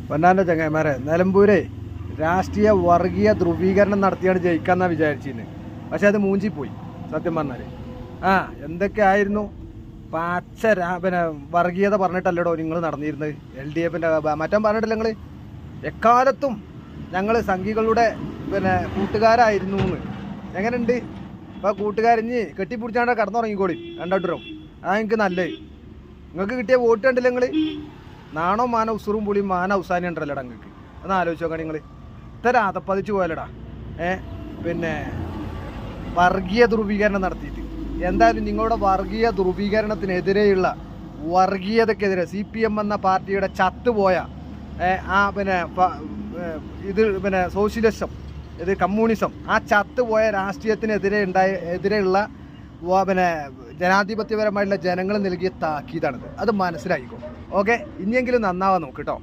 പൊന്നാൻ്റെ ചങ്ങന്മാരെ, നിലമ്പൂരെ രാഷ്ട്രീയ വർഗീയ ധ്രുവീകരണം നടത്തിയാണ് ജയിക്കാമെന്നാണ് വിചാരിച്ചിരുന്നത്. പക്ഷെ അത് മൂഞ്ചിപ്പോയി സത്യം പറഞ്ഞാൽ. എന്തൊക്കെ ആയിരുന്നു പിന്നെ വർഗീയത പറഞ്ഞിട്ടല്ലടോ നിങ്ങൾ നടന്നിരുന്നത്. LDFിൻ്റെ മറ്റം പറഞ്ഞിട്ടില്ല നിങ്ങൾ. എക്കാലത്തും ഞങ്ങൾ സംഘികളുടെ കൂട്ടുകാരായിരുന്നു എന്ന്. എങ്ങനെയുണ്ട് ഇപ്പോൾ കൂട്ടുകാരിഞ്ഞ് കെട്ടിപ്പിടിച്ചാണ്ട് കടന്നുറങ്ങിക്കോളി രണ്ടോട്ടരും. എനിക്ക് നല്ലത്. നിങ്ങൾക്ക് കിട്ടിയ വോട്ട് കണ്ടില്ല നിങ്ങൾ. നാണോ മാന ഉസുറും പുളിയും മാന അവസാനം ഉണ്ടല്ലോടാ നിങ്ങൾക്ക്. ഒന്ന് ആലോചിച്ച് നോക്കാം നിങ്ങൾ. ഇത്ര അതപ്പതിച്ച് പോയാലടാ. വർഗീയ ധ്രുവീകരണം നടത്തിയിട്ട് എന്തായാലും നിങ്ങളുടെ വർഗീയ ധ്രുവീകരണത്തിനെതിരെയുള്ള വർഗീയതക്കെതിരെ CPM എന്ന പാർട്ടിയുടെ ചത്തുപോയ സോഷ്യലിസം, ഇത് കമ്മ്യൂണിസം, ആ ചത്തുപോയ രാഷ്ട്രീയത്തിനെതിരെ എതിരെയുള്ള ജനാധിപത്യപരമായിട്ടുള്ള ജനങ്ങൾ നൽകിയ താക്കീതാണിത്. അത് മനസ്സിലായിക്കോ. ഓക്കെ, ഇനിയെങ്കിലും നന്നാവാൻ നോക്ക് കേട്ടോ.